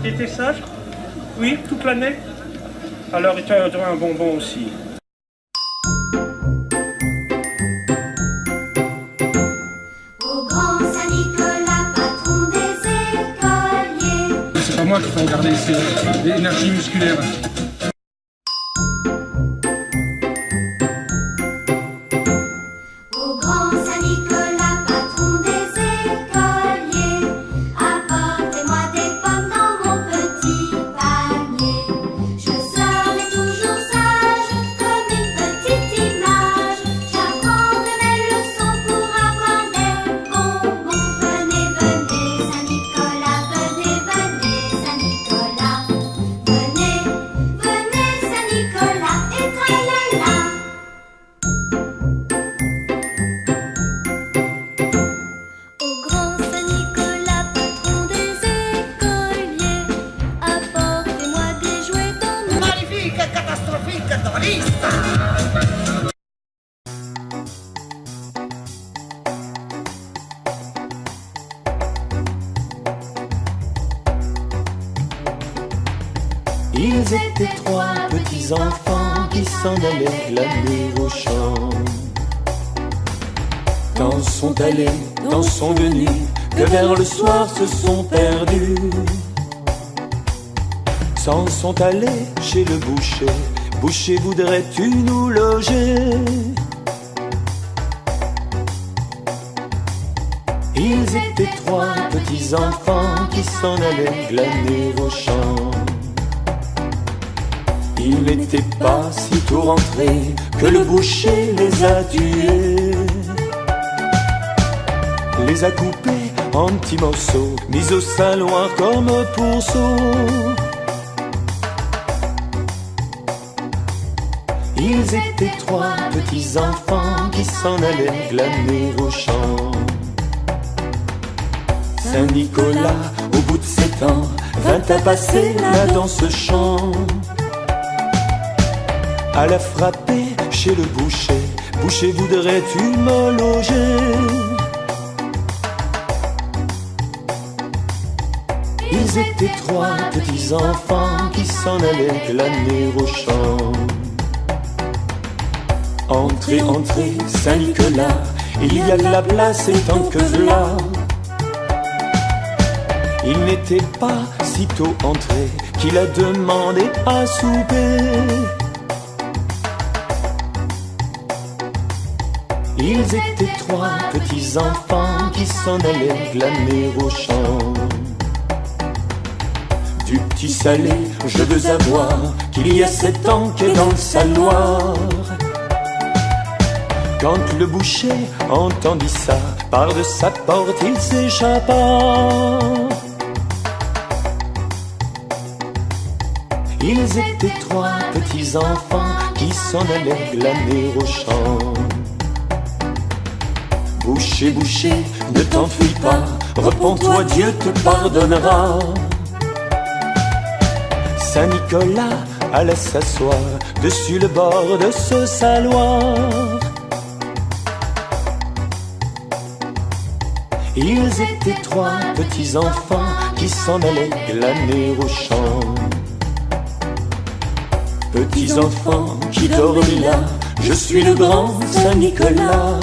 Il était sage? Oui, toute l'année? Alors il t'a un bonbon aussi. Au grand Saint-Nicolas, patron des écoliers. C'est pas moi qui faut regarder, c'est l'énergie musculaire. Au grand Saint-Nicolas, patron des écoliers, apportez-moi des pommes dans mon petit panier. Je serai toujours sage comme une petite image. J'apprends de mes leçons pour avoir des bonbons. Venez, venez, Saint-Nicolas, venez, venez, Saint-Nicolas. Venez, venez, Saint-Nicolas, et tralala. Au grand Saint-Nicolas, patron des écoliers, apportez-moi des jouets dans mon... Magnifique, catastrophique, drôliste. Ils étaient trois petits enfants qui s'en allaient glaner au champ. Tant sont allés, tant sont venus, que vers le soir se sont perdus. S'en sont allés chez le boucher. Boucher, voudrais-tu nous loger? Ils étaient trois petits enfants qui s'en allaient glaner au champ. Ils n'étaient pas si tôt rentrés que le boucher les a tués. Les a coupés en petits morceaux, mis au saloir comme pourceaux. Ils étaient trois petits enfants qui s'en allaient glaner au champ. Saint-Nicolas, au bout de 7 ans, vint à passer là dans ce champ. À la frapper chez le boucher. Boucher, voudrais-tu me loger? Ils étaient trois petits enfants qui s'en allaient glaner au champ. Entrez, entrez, Saint-Nicolas, il y a de la place et tant que là. Il n'était pas si tôt entré qu'il a demandé à souper. Ils étaient trois petits enfants qui s'en allaient glaner au champ. Du petit salé, je veux avoir qu'il y a 7 ans qu'est dans le saloir. Quand le boucher entendit ça, par de sa porte il s'échappa. Ils étaient trois petits enfants qui s'en allaient glaner au champ. Boucher, boucher, ne t'enfuis pas, repens-toi, Dieu te pardonnera. Saint-Nicolas alla s'asseoir dessus le bord de ce saloir. Ils étaient trois petits enfants qui s'en allaient glaner au champ. Petits enfants qui dorment là, je suis le grand Saint-Nicolas.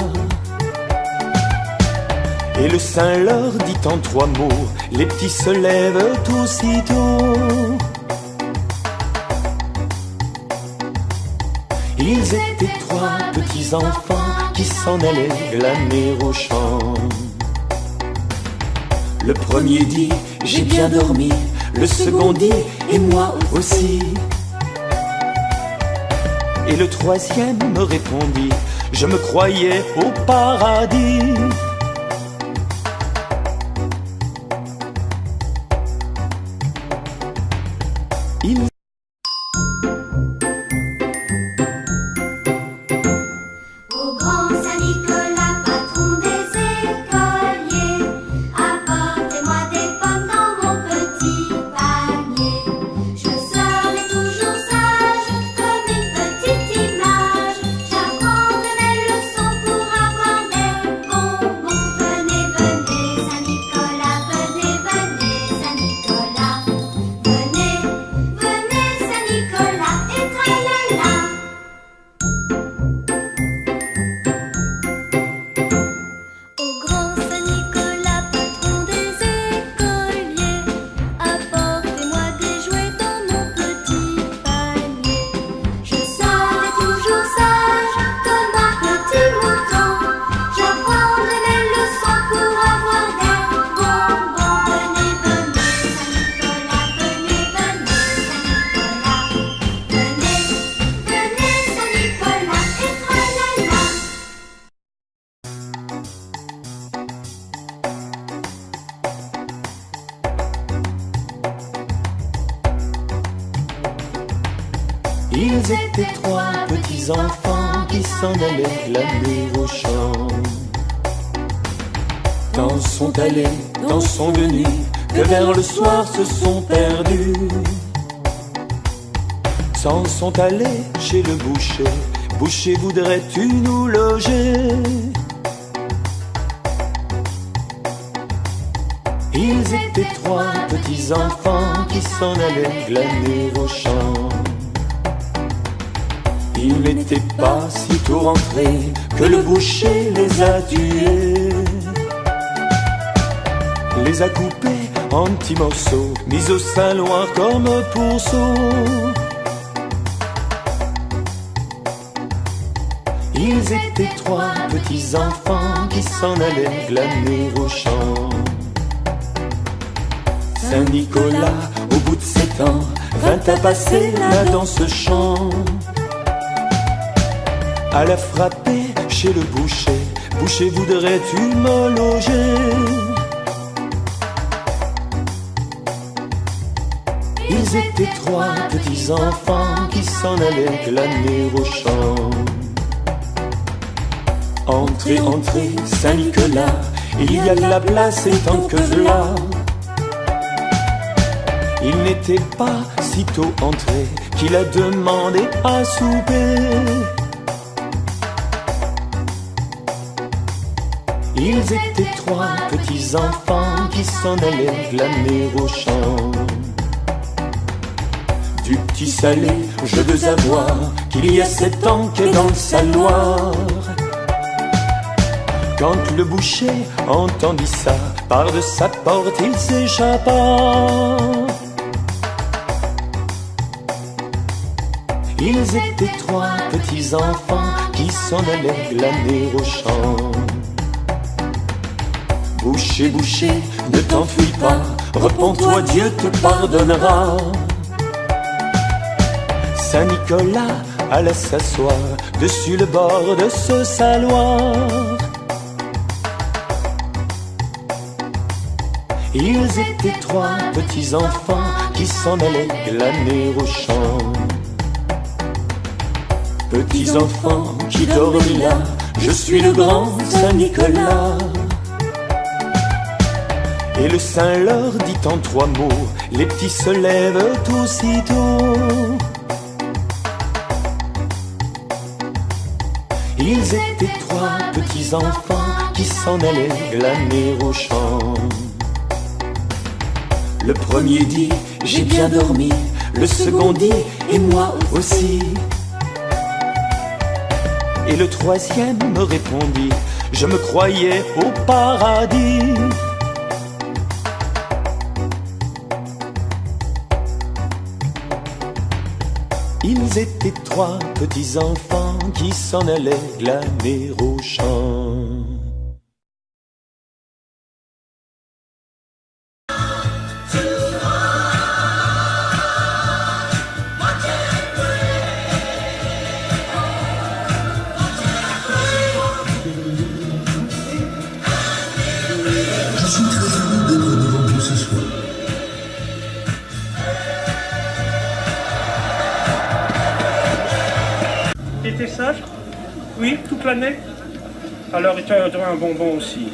Et le saint leur dit en 3 mots, les petits se lèvent aussitôt. Ils étaient trois petits enfants qui s'en allaient glaner au champ. Le premier dit, j'ai bien dormi. Le second dit, et moi aussi. Et le troisième me répondit, je me croyais au paradis. Au grand Saint-Nicolas, patron des écoliers, apportez-moi des pommes dans mon petit panier. Je serai toujours sage comme une petite image. J'apprends de mes leçons pour avoir des bonbons. Venez, venez, Saint-Nicolas, venez, venez, Saint-Nicolas. Ils étaient trois petits enfants qui s'en allaient glaner au champ. Tant sont allés, tant sont venus, que vers le soir se sont perdus. S'en sont allés chez le boucher. Boucher, voudrais-tu nous loger? Ils étaient trois petits enfants qui s'en allaient glaner au champ. Ils n'étaient pas si tôt rentrés que le boucher les a tués. Les a coupés en petits morceaux, mis au saloir comme pourceaux. Ils étaient trois petits enfants qui s'en allaient glaner au champ. Saint-Nicolas, au bout de 7 ans, vint à passer là dans ce champ. À la frapper chez le boucher. Boucher, voudrais-tu me loger? Ils étaient trois petits enfants qui s'en allaient glaner au champ. Entrez, entrez, Saint-Nicolas, il y a de la place et tant que là. Il n'était pas si tôt entré qu'il a demandé à souper. Ils étaient trois petits enfants qui s'en allaient glaner au champ. Du petit salé, je veux avoir qu'il y a 7 ans qu'est dans le saloir. Quand le boucher entendit ça, par de sa porte il s'échappa. Ils étaient trois petits enfants qui s'en allaient glaner au champ. Boucher, boucher, ne t'enfuis pas, repens-toi, Dieu te pardonnera. Saint-Nicolas alla s'asseoir dessus le bord de ce saloir. Ils étaient trois petits enfants qui s'en allaient glaner au champ. Petits enfants qui dorment là, je suis le grand Saint-Nicolas. Et le saint leur dit en 3 mots, les petits se lèvent aussitôt. Ils étaient trois petits enfants qui s'en allaient glaner au champ. Le premier dit, j'ai bien dormi. Le second dit, et moi aussi. Et le troisième me répondit, je me croyais au paradis. Ils étaient trois petits enfants qui s'en allaient glaner au champ. Je suis très heureux d'être devant vous ce soir. T'étais sage? Oui, toute l'année? Alors, tu as un bonbon aussi.